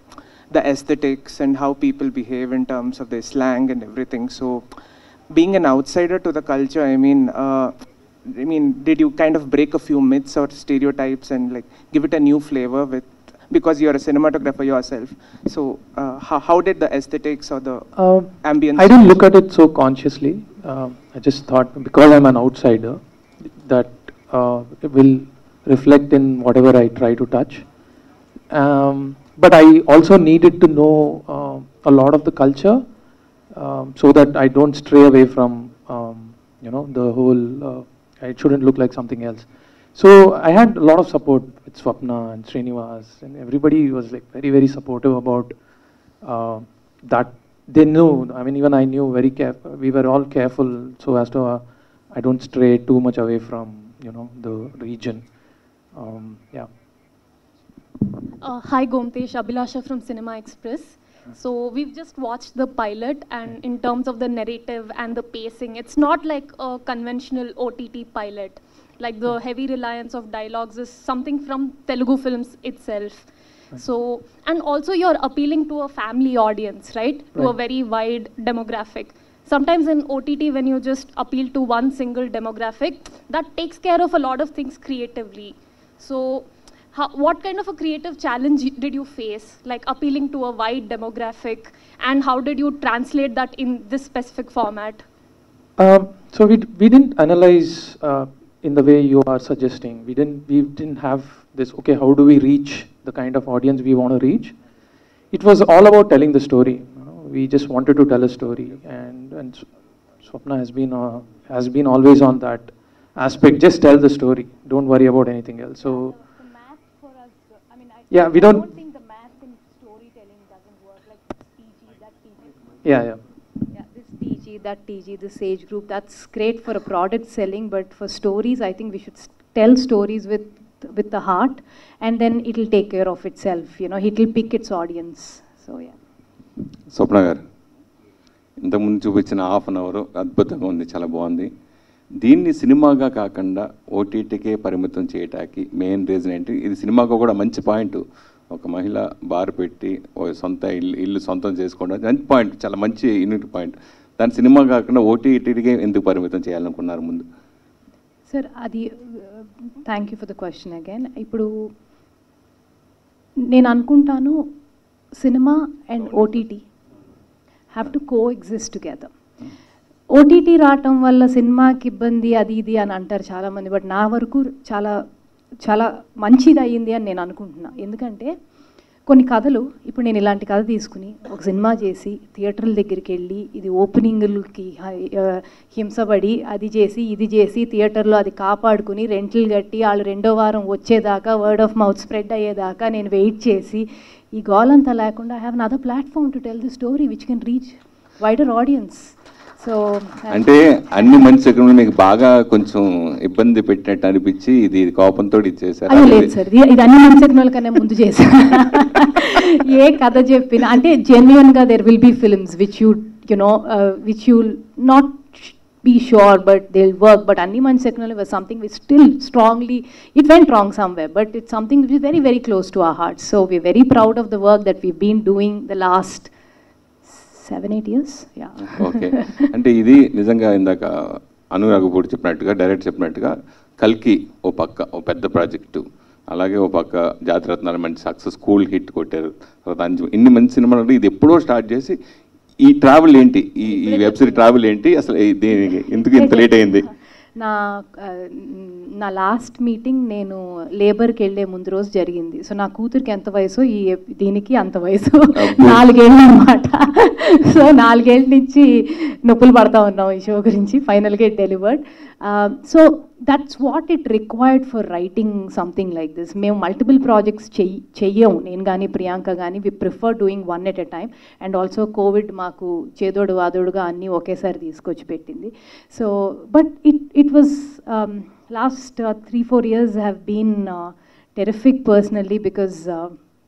the aesthetics and how people behave in terms of their slang and everything. So being an outsider to the culture, did you kind of break a few myths or stereotypes and like give it a new flavor because you're a cinematographer yourself? So how did the aesthetics or the ambience? I didn't look at it so consciously. I just thought, because I'm an outsider, that it will reflect in whatever I try to touch. But I also needed to know a lot of the culture so that I don't stray away from, the whole, it shouldn't look like something else. So I had a lot of support with Swapna and Srinivas, and everybody was like very, very supportive about that. They knew, even I knew very careful, we were all careful so as to I don't stray too much away from, the region. Yeah. Hi Gomtesh, Abhilasha from Cinema Express. So we've just watched the pilot, and in terms of the narrative and the pacing, it's not like a conventional OTT pilot. Like the heavy reliance of dialogues is something from Telugu films itself. So, and also you're appealing to a family audience, right? To a very wide demographic. Sometimes in OTT, when you just appeal to one single demographic, that takes care of a lot of things creatively. So, what kind of a creative challenge did you face, like appealing to a wide demographic, and how did you translate that in this specific format? So we didn't analyze in the way you are suggesting. We didn't have this, okay, how do we reach the kind of audience we want to reach? It was all about telling the story. We just wanted to tell a story, and Swapna has been always on that aspect. Just tell the story. Don't worry about anything else. So The math for us, I mean, yeah, we I don't. don't think the math in storytelling doesn't work, like this TG, that TG. Yeah. Yeah, this TG, that TG, this age group, that's great for a product selling, but for stories, I think we should tell stories with the heart, and then it'll take care of itself, it'll pick its audience. So yeah. స్వప్న గారు, ఇంతకుముందు చూపించిన హాఫ్ అన్ అవర్ అద్భుతంగా ఉంది, చాలా బాగుంది. దీన్ని సినిమాగా కాకుండా ఓటీటీకే పరిమితం చేయడానికి మెయిన్ రీజన్ ఏంటి? ఇది సినిమాగా కూడా మంచి పాయింట్. ఒక మహిళ బార్ పెట్టి సొంత ఇల్లు సొంతం చేసుకోవడం మంచి పాయింట్, చాలా మంచి యూనిక్ పాయింట్. దాని సినిమా కాకుండా ఓటీటీకే ఎందుకు పరిమితం చేయాలనుకున్నారు ముందు? సార్ అది thank you for the question again. ఇప్పుడు నేను అనుకుంటాను cinema and OTT have to co exist together. OTT రావటం వల్ల సినిమాకి ఇబ్బంది అది ఇది అని అంటారు చాలామంది, బట్ నా వరకు చాలా చాలా మంచిది అయ్యింది అని నేను అనుకుంటున్నా. ఎందుకంటే కొన్ని కథలు, ఇప్పుడు నేను ఇలాంటి కథ తీసుకుని ఒక సినిమా చేసి థియేటర్ల దగ్గరికి వెళ్ళి ఇది ఓపెనింగ్లకి హింసపడి అది చేసి ఇది చేసి థియేటర్లో అది కాపాడుకుని రెంట్లు కట్టి వాళ్ళు రెండో వారం వచ్చేదాకా వర్డ్ ఆఫ్ మౌత్ స్ప్రెడ్ అయ్యేదాకా నేను వెయిట్ చేసి ఈ గోలంతా లేకుండా I have another platform to tell the story which can reach wider audience. So అంటే అన్ని మంచి ఎకరంలో మీకు బాగా కొంచెం ఇబ్బంది పెట్టినట్టు అనిపించి ఇది కోపంతో ఇచ్చేసారు? లేదు సార్, ఇది అన్ని మంచి ఎకరాల కన్నా ముందు చేశాను. ఏ కథ చెప్పినా అంటే జెన్యున్గా there will be films which which you not be sure but they'll work, but Anni Manchaknali was something we still strongly, it went wrong somewhere, but it's something which is very very close to our hearts. So we're very proud of the work that we've been doing the last 7-8 years. Yeah. Okay, అంటే ఇది నిజంగా ఇందాక అనురాగపూడి చెప్పినట్టుగా డైరెక్ట్ చెప్పినట్టుగా కల్కి ఓ పక్క ఓ పెద్ద ప్రాజెక్టు, అలాగే ఓ పక్క జాతిరత్నాలు మంచి సక్సెస్ కూల్ హిట్ కొట్టారు. తర్వాత ఇన్ని మంచి సినిమాలు ఇది ఎప్పుడో స్టార్ట్ చేసి ఈ ట్రావెల్ ఏంటి, ఈ వెబ్ సిరీస్ ట్రావెల్ ఏంటి, అసలు దీనికి ఎందుకు ఇంత లేట్ అయింది? నా లాస్ట్ మీటింగ్ నేను లేబర్కి వెళ్ళే ముందు రోజు జరిగింది. సో నా కూతురికి ఎంత వయసు, దీనికి అంత వయసు, 4 ఏళ్ళు అనమాట. సో 4 ఏళ్ళ నుంచి నొప్పులు పడతా ఉన్నాం ఈ షో గురించి. ఫైనల్గా it delivered. So that's what it required for writing something like this. మేము మల్టిపుల్ ప్రాజెక్ట్స్ చెయ్యము, నేను కానీ ప్రియాంక కానీ. We prefer doing one at a time. And also covid మాకు చేదోడు వాదోడుగా అన్నీ ఒకేసారి తీసుకొచ్చి పెట్టింది. So but it was last 3-4 years have been terrific personally, because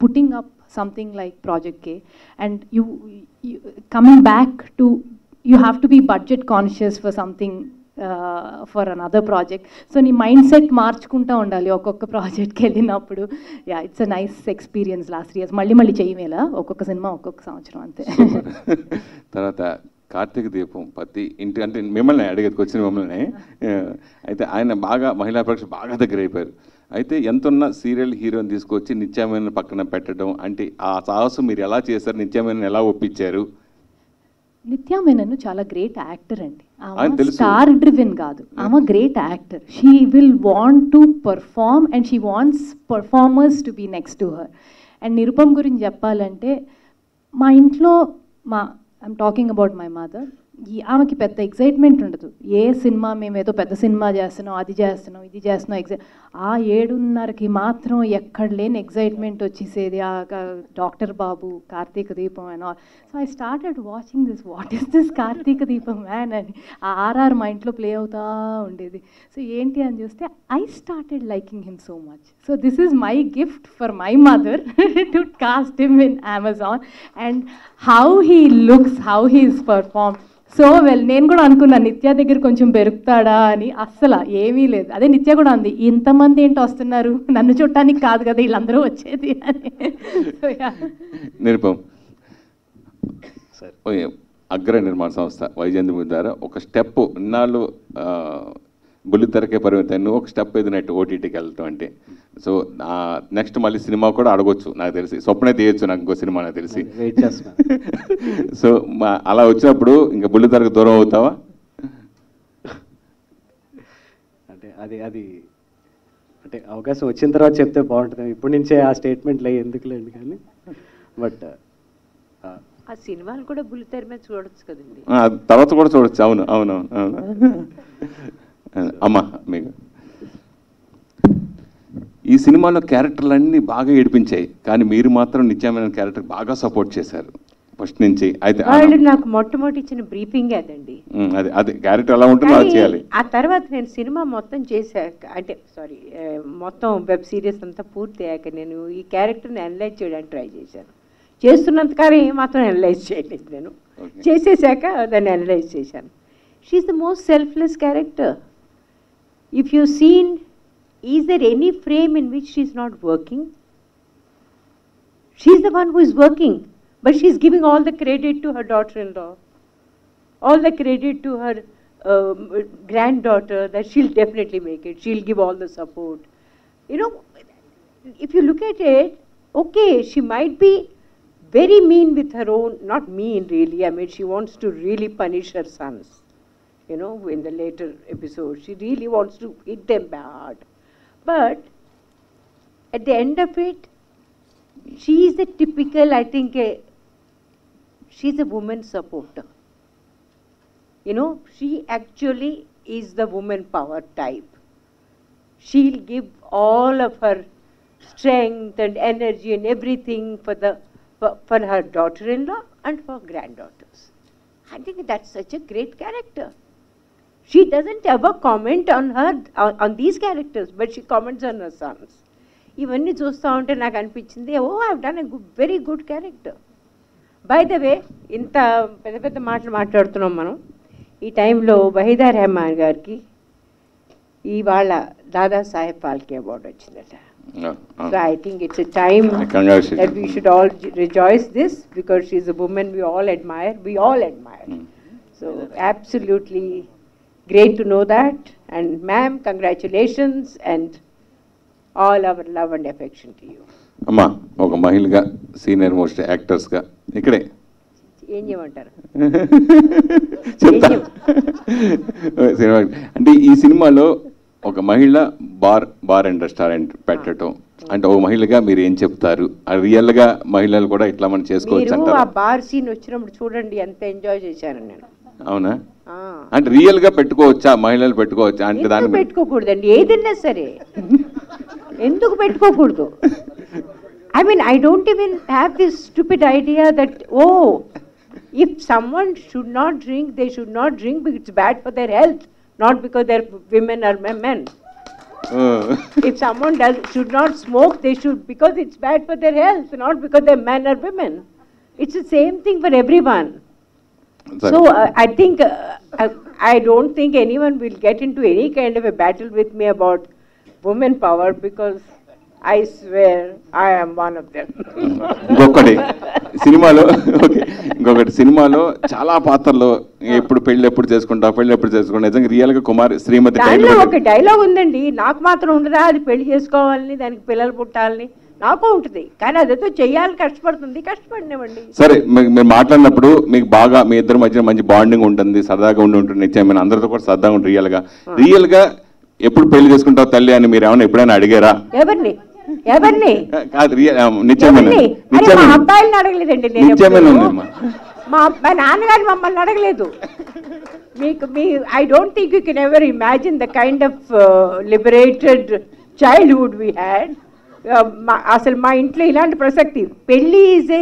putting up something like Project K, and you coming back to, you have to be budget conscious for something, for another project. So నీ మైండ్ సెట్ మార్చుకుంటూ ఉండాలి ఒక్కొక్క ప్రాజెక్ట్కి వెళ్ళినప్పుడు. Yeah, it's a nice experience. Last 3 years మళ్ళీ చేయమేలా ఒక్కొక్క సినిమా ఒక్కొక్క సంవత్సరం అంతే. తర్వాత కార్తీక దీపం పతి ఇంటి అంటే మిమ్మల్ని అడిగేది వచ్చిన మిమ్మల్ని. అయితే ఆయన బాగా మహిళా ప్రేక్షకులు బాగా దగ్గర అయిపోయారు. అయితే ఎంతున్న సీరియల్ హీరోని తీసుకొచ్చి నిత్యమైన పక్కన పెట్టడం అంటే ఆ సాహసం మీరు ఎలా చేశారు? నిత్యమైన ఎలా ఒప్పించారు? నిత్యా మేనన్ చాలా గ్రేట్ యాక్టర్ అండి. ఆమె స్టార్ డ్రివెన్ కాదు, ఆమె great actor. She will want to perform and she wants performers to be next to her. And Nirupam గురించి చెప్పాలంటే మా ఇంట్లో I'm talking about my mother. ఆమెకి పెద్ద ఎగ్జైట్మెంట్ ఉండదు. ఏ సినిమా మేము ఏదో పెద్ద సినిమా చేస్తున్నాం, అది చేస్తున్నాం, ఇది చేస్తున్నాం, ఆ 7:30కి మాత్రం ఎక్కడ లేని ఎగ్జైట్మెంట్ వచ్చేసేది. ఆ doctor Babu, Karthika Deepam and all. So I started watching this, what is this Karthika Deepam man అని. ఆ ఆర్ఆర్ మా ఇంట్లో ప్లే అవుతూ ఉండేది. సో ఏంటి అని చూస్తే I started liking him so much. So this is my gift for my mother to cost him in Amazon. And how he looks, how he is perform so well. నేను కూడా అనుకున్నాను నిత్య దగ్గర కొంచెం పెరుగుతాడా అని. అస్సలు ఏమీ లేదు. అదే నిత్య కూడా అంది, ఇంతమంది ఏంటో వస్తున్నారు, నన్ను చూడటానికి కాదు కదా వీళ్ళందరూ వచ్చేది అని. నిరుపం, అగ్ర నిర్మాణ సంస్థ వైజయంతి ద్వారా ఒక స్టెప్ ఇన్నాళ్ళు బుల్లితెరకే పరిమితాన్ని ఒక స్టెప్ ఎదినట్టు ఓటీటీకి వెళ్ళటం అంటే. సో నెక్స్ట్ మళ్ళీ సినిమా కూడా అడగొచ్చు నాకు తెలిసి, స్వప్నే తీయచ్చు నాకు ఇంకో సినిమా నాకు తెలిసి. సో అలా వచ్చినప్పుడు ఇంకా బుల్లితెరకు దూరం అవుతావా? అంటే అది అంటే అవకాశం వచ్చిన తర్వాత చెప్తే బాగుంటుంది. ఇప్పటి నుంచే ఆ స్టేట్మెంట్లు ఎందుకులేండి కానీ. బట్ ఆ సినిమాలు కూడా బుల్లితెర మీద చూడొచ్చు కదండి, తర్వాత కూడా చూడొచ్చు. అవును అవును అవును. అమ్మా మీకు ఈ సినిమాలో క్యారెక్టర్లన్నీ బాగా ఏడిపించాయి, కానీ మీరు మాత్రం నిత్యమైన క్యారెక్టర్ బాగా సపోర్ట్ చేశారు ఫస్ట్ నుంచి. అయితే వాళ్ళు నాకు మొట్టమొదటి ఇచ్చిన బ్రీఫింగ్ అదండి. అది క్యారెక్టర్ ఎలా ఉంటుందో అది చేయాలి. ఆ తర్వాత నేను సినిమా మొత్తం చేశాక, అంటే సారీ మొత్తం వెబ్ సిరీస్ అంతా పూర్తి అయ్యాక నేను ఈ క్యారెక్టర్ని అనలైజ్ చేయడానికి ట్రై చేశాను. చేస్తున్నంతకాలం ఏమాత్రం అనలైజ్ చేయలేదు నేను. చేసేసాక దాన్ని అనలైజ్ చేశాను. She's the most selfless character. If you've seen, is there any frame in which she's not working? She's the one who is working, but she's giving all the credit to her daughter-in-law, all the credit to her granddaughter that she'll definitely make it, she'll give all the support. You know, if you look at it, okay, she might be very mean with her own, not mean really, I mean she wants to really punish her sons. You know, in the later episode, she really wants to hit them bad. But at the end of it, she is the typical, I think, she's a woman supporter. You know, she actually is the woman power type. She'll give all of her strength and energy and everything for her daughter-in-law and for granddaughters. I think that's such a great character. She doesn't ever comment on these characters, but she comments on her sons. ఇవన్నీ చూస్తూ ఉంటే నాకు అనిపించింది, oh I've done a very good character. By the way, ఇంత పెద్ద పెద్ద మాటలు మాట్లాడుతున్నాం మనం. ఈ టైంలో వహీదా రెహమాన్ గారికి ఇవాళ దాదాసాహెబ్ ఫాల్కే అవార్డు వచ్చిందట. So I think it's a time that we should all rejoice this, because she's a woman we all admire. So absolutely great to know that, and ma'am, congratulations and all our love and affection to you. అమ్మా, ఒక మహిళగా సీనియర్ మోస్ట్ యాక్టర్స్గా ఇక్కడే ఏం చేయమంటారు? సినిమా అంటే ఈ సినిమాలో ఒక మహిళ బార్ అండ్ రెస్టారెంట్ పెట్టడం అంటే ఒక మహిళగా మీరు ఏం చెప్తారు? రియల్గా మహిళలు కూడా ఇట్లా మనం చేసుకోవచ్చు అంటారు? ఆ బార్ సీన్ వచ్చినప్పుడు చూడండి ఎంత ఎంజాయ్ చేశాను నేను. అవునా? అంటే రియల్ గా పెట్టుకోవచ్చా, మహిళలు పెట్టుకోవచ్చా అంటే? దాన్ని పెట్టుకోకూడదండి, ఏదైనా సరే ఎందుకు పెట్టుకోకూడదు? I mean, I don't even have this stupid idea that, oh, if someone should not drink, they should not drink because it's bad for their health, not because they're women or men. If someone should not smoke, they should because it's bad for their health, not because they're men or women. It's the same thing for everyone. So I think, I don't think anyone will get into any kind of a battle with me about women power, because I swear I am one of them. ఇంకొకటి సినిమాలో చాలా పాత్రలు ఎప్పుడు పెళ్ళి ఎప్పుడు చేసుకుంటా నిజంగా రియల్ గా కుమారి శ్రీమతి దానిలో ఒక డైలాగ్ ఉందండి, నాకు మాత్రం ఉండదా అది పెళ్లి చేసుకోవాలని, దానికి పిల్లలు పుట్టాలని? నాకు ఉంటుంది, కానీ అదేదో చెయ్యాలి, కష్టపడినవ్వండి. సరే, మీరు మాట్లాడినప్పుడు మీకు బాగా మీ ఇద్దరి మధ్య మంచి బాండింగ్ ఉంటుంది, సరదాగా ఉంటుంది, నిత్యమైన అందరితో కూడా సరదాగా ఉంటుంది. రియల్ గా ఎప్పుడు పెళ్లి చేసుకుంటావు తల్లి అని మీరు ఏమైనా ఎప్పుడైనా అడిగారా? ఎవరిని? నిత్యమైన అబ్బాయిలను అడగలేదండి నేను. మా నాన్నగారు మమ్మల్ని అడగలేదు. I don't think you can ever imagine the kind of liberated childhood we had. అసలు మా ఇంట్లో ఇలాంటి ప్రసక్తి పెళ్ళి is a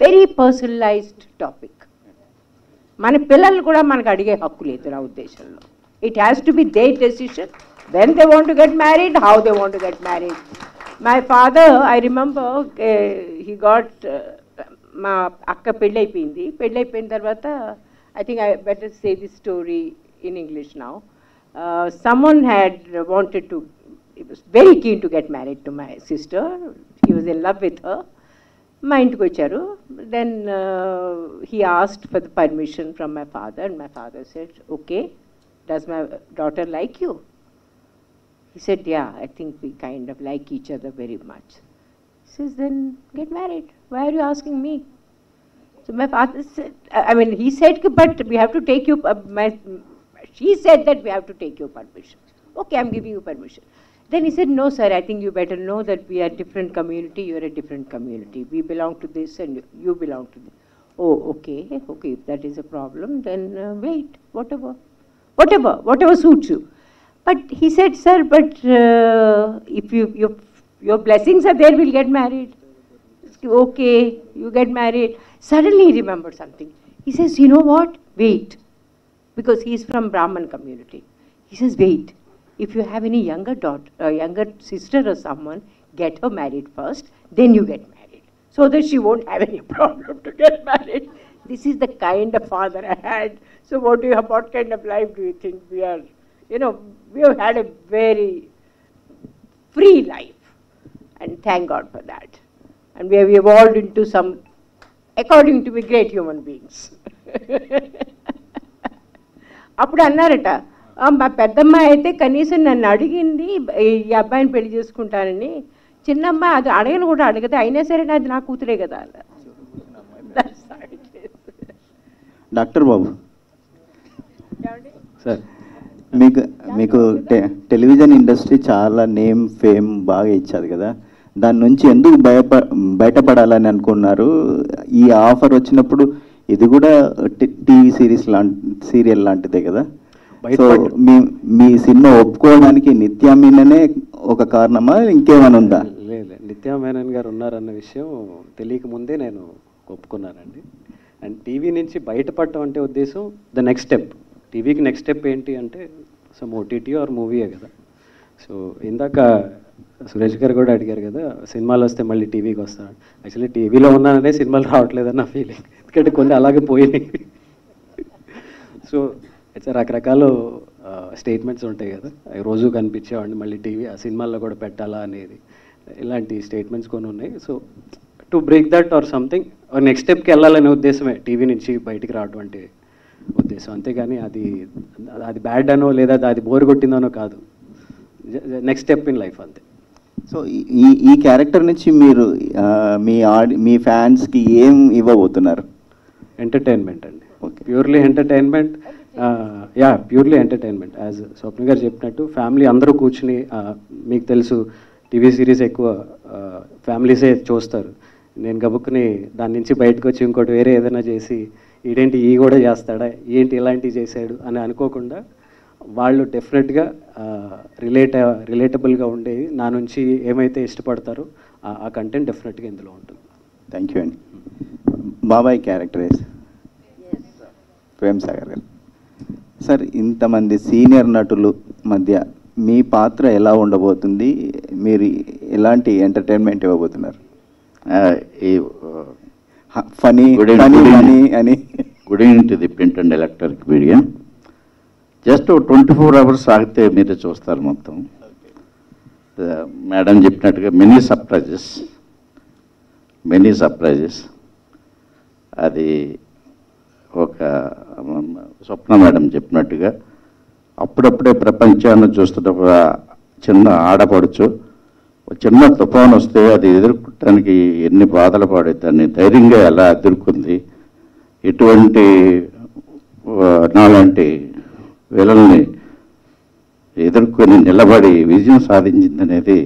very personalised topic. మన పిల్లల్ని కూడా మనకు అడిగే హక్కు లేదు నా ఉద్దేశంలో. It has to be their decision when they want to get married, how they want to get married. My father, I remember, he got మా అక్క పెళ్ళి అయిపోయిన తర్వాత I think I better say this story in English now. Someone had wanted to, he was very keen to get married to my sister. He was in love with her. మా ఇంటికి వచ్చారు. Then he asked for the permission from my father, and my father said, okay, does my daughter like you? He said, yeah, I think we kind of like each other very much. He says, then get married. Why are you asking me? So my father said, he said, but we have to take you, she said that we have to take your permission. Okay, I'm giving you permission. Then he said, no, sir, I think you better know that we are different community, you are a different community. We belong to this and you belong to this. Oh, okay, if that is a problem, then wait, whatever suits you. But he said, sir, but if your blessings are there, we'll get married. Okay, you get married. Suddenly he remembered something. He says, you know what? Wait. Because he is from Brahman community. He says, wait. If you have any younger sister or someone, get her married first, then you get married. So that she won't have any problem to get married. This is the kind of father I had. So what kind of life do you think we are? We have had a very free life, and thank God for that. And we have evolved into some, according to me, great human beings. అప్పుడు అన్నారట, మా పెద్దమ్మాయి అయితే కనీసం నన్ను అడిగింది ఈ అబ్బాయిని పెళ్లి చేసుకుంటానని. చిన్నమ్మాయి అది అడగను కూడా అడగదు, అయినా సరే అది నా కూతురే కదా. డాక్టర్ బాబు సార్, మీకు టెలివిజన్ ఇండస్ట్రీ చాలా నేమ్ ఫేమ్ బాగా ఇచ్చారు కదా, దాని నుంచి ఎందుకు బయటపడాలని అనుకున్నారు? ఈ ఆఫర్ వచ్చినప్పుడు ఇది కూడా టీవీ సీరియల్ లాంటిదే కదా, సో మీ సినిమా ఒప్పుకోవడానికి నిత్యా మీననే ఒక కారణమా, ఇంకేమైనా ఉందా? లేదు, నిత్యా మేనన్ గారు ఉన్నారన్న విషయం తెలియక ముందే నేను ఒప్పుకున్నానండి. అండ్ టీవీ నుంచి బయటపడటం అంటే ఉద్దేశం ద నెక్స్ట్ స్టెప్. టీవీకి నెక్స్ట్ స్టెప్ ఏంటి అంటే సమ్ ఓటీటీ ఆర్ మూవీయే కదా. సో ఇందాక సురేష్ గారు కూడా అడిగారు కదా, సినిమాలు వస్తే మళ్ళీ టీవీకి వస్తాను. యాక్చువల్లీ టీవీలో ఉన్నాననే సినిమాలు రావట్లేదని నా ఫీలింగ్, ఎందుకంటే కొన్ని అలాగే పోయినాయి. సో ఇట్స్ రకరకాల స్టేట్మెంట్స్ ఉంటాయి కదా, అవి రోజు కనిపించేవాడిని, మళ్ళీ టీవీ ఆ సినిమాల్లో కూడా పెట్టాలా అనేది, ఇలాంటి స్టేట్మెంట్స్ కొన్ని ఉన్నాయి. So to break that or something next స్టెప్కి వెళ్ళాలనే ఉద్దేశమే టీవీ నుంచి బయటికి రావటువంటి ఉద్దేశం, అంతేగాని అది బ్యాడ్ అనో లేదా అది బోర్ కొట్టిందనో కాదు. నెక్స్ట్ స్టెప్ ఇన్ లైఫ్ అంతే. సో ఈ క్యారెక్టర్ నుంచి మీరు మీ ఫ్యాన్స్కి ఏం ఇవ్వబోతున్నారు? ఎంటర్టైన్మెంట్ అండి, purely entertainment. Purely entertainment. As Swapna garu చెప్పినట్టు ఫ్యామిలీ అందరూ కూర్చుని, మీకు తెలుసు టీవీ సిరీస్ ఎక్కువ ఫ్యామిలీసే చూస్తారు. నేను గబుక్కుని దాని నుంచి బయటకు వచ్చి ఇంకోటి వేరే ఏదైనా చేసి ఈడేంటి ఈ కూడా చేస్తాడా, ఏంటి ఇలాంటివి చేశాడు అని అనుకోకుండా వాళ్ళు డెఫినెట్గా రిలేటబుల్గా ఉండేవి నా నుంచి ఏమైతే ఇష్టపడతారో ఆ కంటెంట్ డెఫినెట్గా ఇందులో ఉంటుంది. థ్యాంక్ యూ అండి. బాబాయ్ క్యారెక్టరైజ్ ప్రేమ్ సాగర్ గారు. సార్, ఇంతమంది సీనియర్ నటులు మధ్య మీ పాత్ర ఎలా ఉండబోతుంది? మీరు ఎలాంటి ఎంటర్టైన్మెంట్ ఇవ్వబోతున్నారు? ఫనీ అని. Good evening to the print and electronic media. Just 24 hours ఆగితే మీరే చూస్తారు మొత్తం. మేడం చెప్పినట్టుగా మెనీ సర్ప్రైజెస్. అది ఒక స్వప్న మేడం చెప్పినట్టుగా అప్పుడప్పుడే ప్రపంచాన్ని చూస్తున్న ఒక చిన్న ఆడపడుచు చిన్న తుఫాను వస్తే అది ఎదుర్కొనడానికి ఎన్ని బాధలు పడే దాన్ని ధైర్యంగా ఎలా ఎదుర్కొంది, ఎటువంటి నాలాంటి వీళ్ళని ఎదుర్కొని నిలబడి విజయం సాధించింది అనేది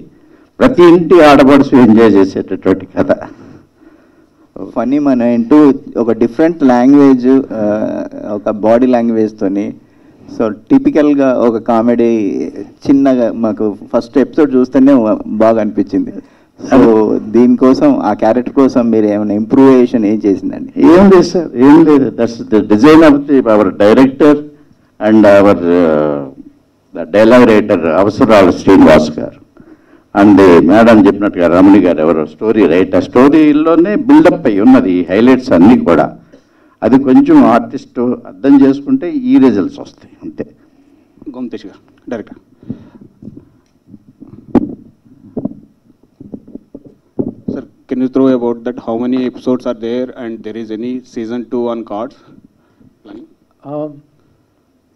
ప్రతి ఇంటి ఆడపడుచు ఎంజాయ్ చేసేటటువంటి కథ. ఫనీ మూమెంట్, ఒక డిఫరెంట్ లాంగ్వేజ్, ఒక బాడీ లాంగ్వేజ్తోని. సో టిపికల్గా ఒక కామెడీ చిన్నగా మాకు ఫస్ట్ ఎపిసోడ్ చూస్తేనే బాగా అనిపించింది. సో దీనికోసం ఆ క్యారెక్టర్ కోసం మీరు ఏమైనా ఇంప్రూవేషన్ ఏం చేసిందండి? ఏం లేదు సార్, ఏం లేదు. That's the design of the hour director and hour dialogue writer అవసరాలు శ్రీనివాస్ గారు అండ్ మేడం చెప్పినట్టుగా రమణి గారు ఎవరో స్టోరీ రైటర్. స్టోరీలోనే బిల్డప్ అయి ఉన్నది హైలైట్స్ అన్నీ కూడా. అది కొంచెం ఆర్టిస్ట్ అర్థం చేసుకుంటే ఈ రిజల్ట్స్ వస్తాయి అంతే. గోమతేష్ గారు director. Sir, can you throw about that how many episodes are there and there is any season 2 on cards?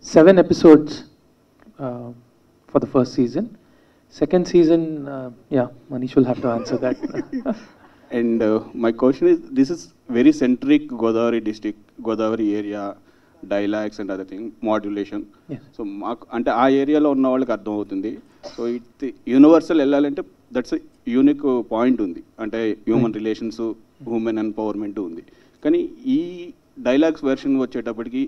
7 episodes for the first season. Second season, yeah, Manish will have to answer that. And my question is, this is very centric Godavari district, Godavari area, dialects and other thing, modulation. Yes. So మాకు అంటే ఆ ఏరియాలో ఉన్న వాళ్ళకి అర్థం అవుతుంది. సో ఇట్ యూనివర్సల్ వెళ్ళాలంటే దట్స్ యూనిక్ పాయింట్ ఉంది, అంటే హ్యూమన్ రిలేషన్స్, హ్యూమన్ ఎంపవర్మెంట్ ఉంది. కానీ ఈ డైలాగ్స్ వెర్షన్ వచ్చేటప్పటికి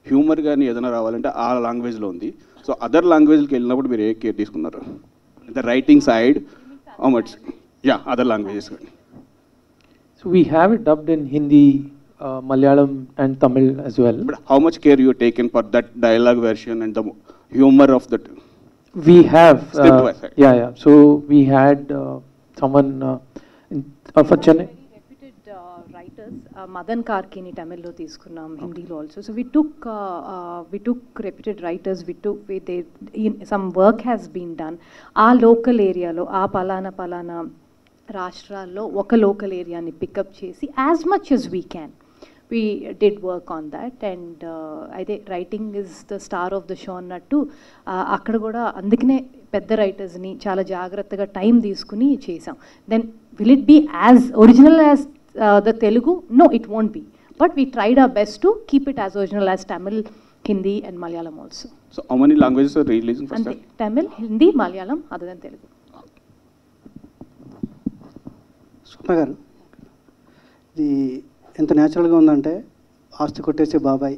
హ్యూమర్ కానీ ఏదైనా రావాలంటే ఆ లాంగ్వేజ్లో ఉంది. సో అదర్ లాంగ్వేజ్కి వెళ్ళినప్పుడు మీరు ఏ కేర్ తీసుకున్నారు? The writing side how much? Yeah, other languages కానీ. So we have it dubbed in Hindi, Malayalam and Tamil as well. But how much care you taken for that dialogue version and the humor of that? We have, Script-wise, right? yeah. So we had someone for Chennai. Writers, Madan Karkini Tamillo తీసుకున్నాం, హిందీలో also. So we took reputed writers, some work has been done. ఆ లోకల్ ఏరియాలో, ఆ పలానా రాష్ట్రాల్లో ఒక లోకల్ ఏరియాని పికప్ చేసి as much as we can. We did work on that and అయితే writing is the star of the show అన్నట్టు అక్కడ కూడా అందుకనే పెద్ద రైటర్స్ని చాలా జాగ్రత్తగా టైం తీసుకుని చేసాం. Then will it be as original as the Telugu? No, it won't be, but we tried our best to keep it as original as Tamil, Hindi and Malayalam also. So how many languages are releasing first time? Tamil, Hindi, Malayalam, other than Telugu. Swapna garu, ఇది ఎంత న్యాచురల్గా ఉందంటే ఆస్తి కొట్టేసే బాబాయ్,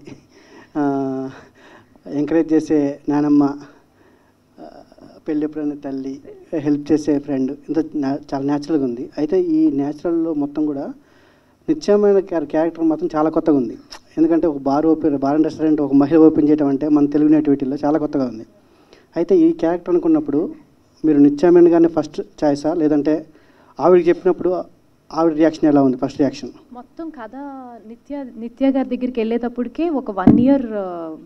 ఎంకరేజ్ చేసే నానమ్మ, పెళ్ళెప్పుడైన తల్లి, హెల్ప్ చేసే ఫ్రెండ్, ఇంత చాలా న్యాచురల్గా ఉంది. అయితే ఈ న్యాచురల్లో మొత్తం కూడా నిత్యమైన క్యారెక్టర్ మాత్రం చాలా కొత్తగా ఉంది. ఎందుకంటే ఒక బార్ అండ్ రెస్టారెంట్ ఒక మహిళ ఓపెన్ చేయడం అంటే మన తెలుగు నేటివిటీలో చాలా కొత్తగా ఉంది. అయితే ఈ క్యారెక్టర్ అనుకున్నప్పుడు మీరు నిత్యమైన గారిని ఫస్ట్ చాయిసా, లేదంటే ఆవిడకి చెప్పినప్పుడు ఆవిడ రియాక్షన్ ఎలా ఉంది? ఫస్ట్ రియాక్షన్ మొత్తం కథ నిత్య గారి దగ్గరికి వెళ్ళేటప్పటికే ఒక 1 year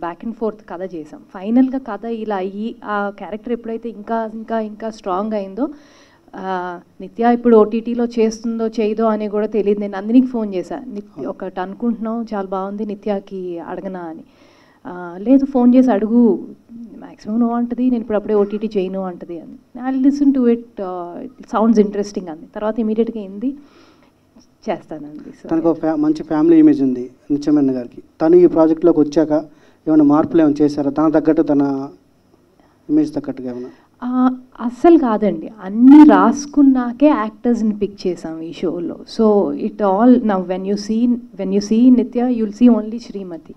బ్యాక్ అండ్ ఫోర్త్ కథ చేసాం. ఫైనల్గా కథ ఇలా అయ్యి ఆ క్యారెక్టర్ ఎప్పుడైతే ఇంకా ఇంకా ఇంకా స్ట్రాంగ్ అయిందో, నిత్య ఇప్పుడు ఓటీటీలో చేస్తుందో చేయదో అని కూడా తెలియదు. నేను నందినికి ఫోన్ చేశాను, ఒకటి అనుకుంటున్నాం చాలా బాగుంది, నిత్యకి అడగనా అని. లేదు, ఫోన్ చేసి అడుగు, మ్యాక్సిమం నో అంటది, నేను ఇప్పుడు అప్పుడే ఓటీటీ చేయను అంటది అని. I listen to it, sounds interesting అంది. తర్వాత ఇమీడియట్గా ఏంది చేస్తానండి. తనకు మంచి ఫ్యామిలీ ఇమేజ్ ఉంది నిత్యమైన గారికి. తను ఈ ప్రాజెక్ట్లోకి వచ్చాక ఏమైనా మార్పులు ఏమైనా చేశారా? తన తగ్గట్టు, తన ఇమేజ్ తగ్గట్టుగా ఏమైనా? అస్సలు కాదండి, అన్నీ రాసుకున్నాకే యాక్టర్స్ని పిక్ చేసాం ఈ షోలో. So it all now when you see Nitya, you'll see only Srimathi.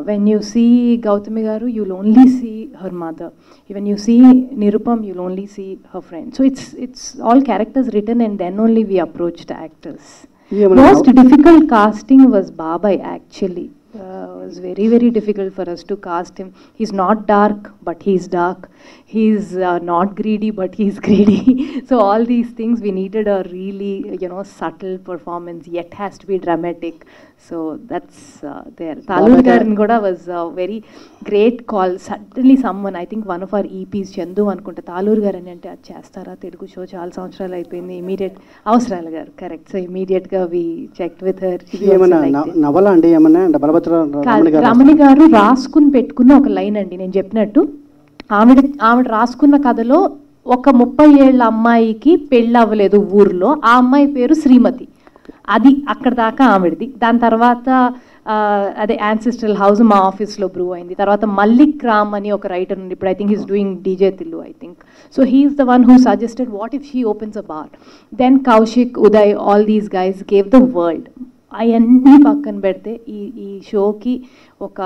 When you see Gautami garu, you'll only see her mother. When you see Nirupam, you'll only see her friend. So it's all characters written and then only we approached actors. Most difficult casting was Babai actually. It was very, very difficult for us to cast him. He's not dark, but he's dark. He's not greedy, but he's greedy. So all these things we needed a really, subtle performance, yet has to be dramatic. So that's there. Talur Garan Goda was a very great call. Suddenly someone, I think one of our EPs, Chandu anukunta, Talur Garan ante adi chestara Telugu show chaala samvatsaralu ayipindi, immediate avasaralu garu, correct. So immediate ga we checked with her. నవల అండి ఏమన్నా అంటే బలభద్ర రమణి గారు రాసుకుని పెట్టుకున్న ఒక లైన్ అండి. నేను చెప్పినట్టు ఆవిడ రాసుకున్న కథలో ఒక 30 ఏళ్ల అమ్మాయికి పెళ్ళి అవ్వలేదు ఊర్లో, ఆ అమ్మాయి పేరు శ్రీమతి. అది అక్కడ దాకా ఆవిడది. దాని తర్వాత అదే యాన్సిస్ట్రల్ హౌస్ మా ఆఫీస్లో బ్రూ అయింది. తర్వాత మల్లిక్ రామ్ అని ఒక రైటర్ ఉంది, ఇప్పుడు I think he's doing DJ Tillu I think. So he's the one who suggested what if she opens a bar. Then Kaushik, Uday, all these guys gave the world. అవన్నీ పక్కన పెడితే ఈ షోకి ఒక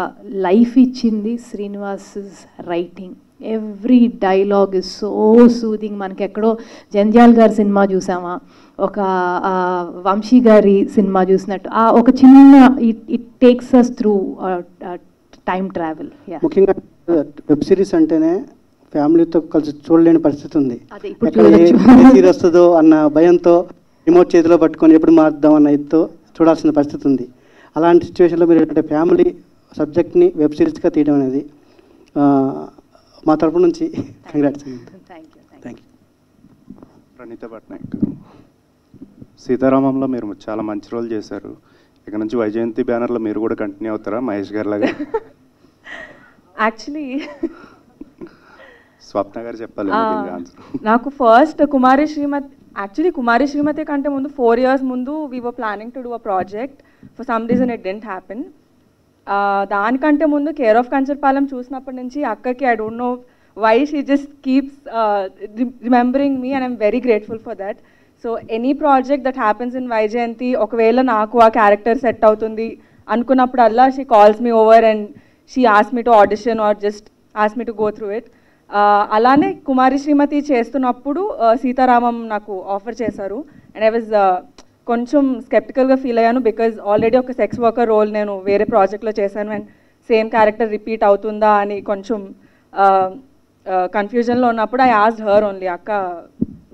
లైఫ్ ఇచ్చింది Srinivas writing. Every dialogue is so soothing. మనకి ఎక్కడో జంధ్యాల్ గారి సినిమా చూసామా, ఒక వంశీ గారి సినిమా చూసినట్టు ఒక చిన్న it takes us through time travel. ముఖ్యంగా వెబ్ సిరీస్ అంటేనే ఫ్యామిలీతో కలిసి చూడలేని పరిస్థితి ఉంది. సీరియస్ వస్తుందో అన్న భయంతో రిమోట్ చేతిలో పట్టుకొని ఎప్పుడు మారుద్దాం అన్న ఇదితో చూడాల్సిన పరిస్థితి ఉంది. అలాంటి సిచ్యువేషన్లో మీరు ఏంటంటే ఫ్యామిలీ సబ్జెక్ట్ని వెబ్ సిరీస్గా తీయడం అనేది మా తరపు నుంచి congrats. Thank you. Praneetha Patnaik, సీతారామంలో మీరు చాలా మంచి రోల్ చేశారు. ఇక నుంచి వైజయంతి బ్యానర్లో మీరు కూడా కంటిన్యూ అవుతారా మహేష్ గారి లాగా? యాక్చువల్లీ స్వప్న గారు చెప్పాలి నాకు ఫస్ట్ కుమారి శ్రీమతి కంటే ముందు 4 years ముందు we were planning to do a project. For some reason it didn't happen. దానికంటే ముందు కేర్ ఆఫ్ కంచర్పాలెం చూసినప్పటి నుంచి అక్కకి I don't know why she just keeps remembering me and I'm very grateful for that. So any project that happens in Vyjayanthi, ఒకవేళ నాకు ఆ క్యారెక్టర్ సెట్ అవుతుంది అనుకున్నప్పుడల్లా she calls me over and she ask me to audition or just ask me to go through it. అలానే కుమారి శ్రీమతి చేస్తున్నప్పుడు సీతారామం నాకు ఆఫర్ చేశారు అండ్ ఐ వాజ్ కొంచెం స్కెప్టికల్గా ఫీల్ అయ్యాను బికాజ్ ఆల్రెడీ ఒక సెక్స్ వర్కర్ రోల్ నేను వేరే ప్రాజెక్ట్లో చేశాను అండ్ సేమ్ క్యారెక్టర్ రిపీట్ అవుతుందా అని కొంచెం కన్ఫ్యూజన్లో ఉన్నప్పుడు ఐ ఆస్క్డ్ హర్ ఓన్లీ, అక్క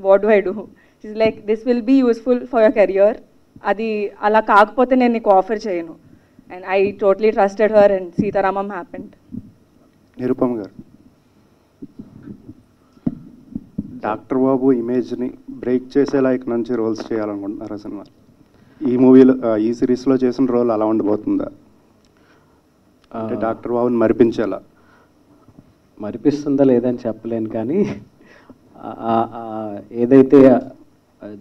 what do I do? She's like this will be useful for your career, అది అలా కాకపోతే నేను నీకు ఆఫర్ చేయను. And I totally trusted her and Sitaramam happened. Nirupama garu, doctor బాబు ఇమేజ్ని బ్రేక్ చేసేలా ఇక నుంచి రోల్స్ చేయాలనుకుంటున్నారా సినిమా? ఈ మూవీలో ఈ సిరీస్లో చేసిన రోల్ అలా ఉండబోతుందా? అంటే డాక్టర్ బాబుని మరిపించేలా? మరిపిస్తుందా లేదని చెప్పలేను, కానీ ఏదైతే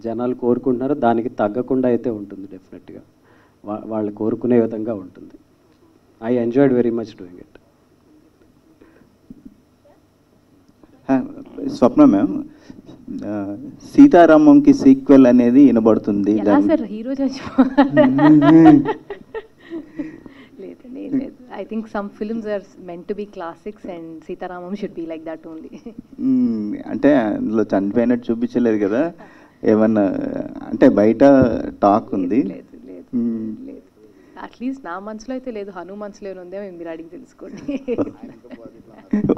జనాలు కోరుకుంటున్నారో దానికి తగ్గకుండా అయితే ఉంటుంది. డెఫినెట్గా వాళ్ళు కోరుకునే విధంగా ఉంటుంది. I enjoyed very much doing it. Swapna ma'am, సీతారామంకి సీక్వెల్ అనేది వినబడుతుంది. Hero I think some films are meant to be classics and Sitaramam should be like that only. అంటే అందులో చనిపోయినట్టు చూపించలేదు కదా, ఏమన్నా అంటే బయట టాక్ ఉంది? అట్లీస్ట్ నా మనసులో అయితే లేదు, హను మనసులో ఉందేమో మీరు అడిగి తెలుసుకోండి.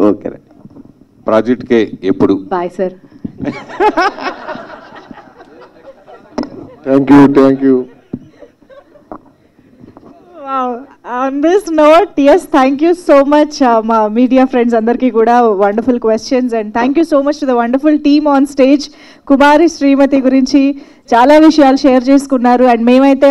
ఓకే, ప్రాజెక్ట్కే ఎప్పుడు? Bye sir. Thank you. On this note, yes, thank you so much మా మీడియా ఫ్రెండ్స్ అందరికీ కూడా wonderful questions and thank you so much to the wonderful team on stage. Kumari Srimathi గురించి చాలా విషయాలు షేర్ చేసుకున్నారు అండ్ మేమైతే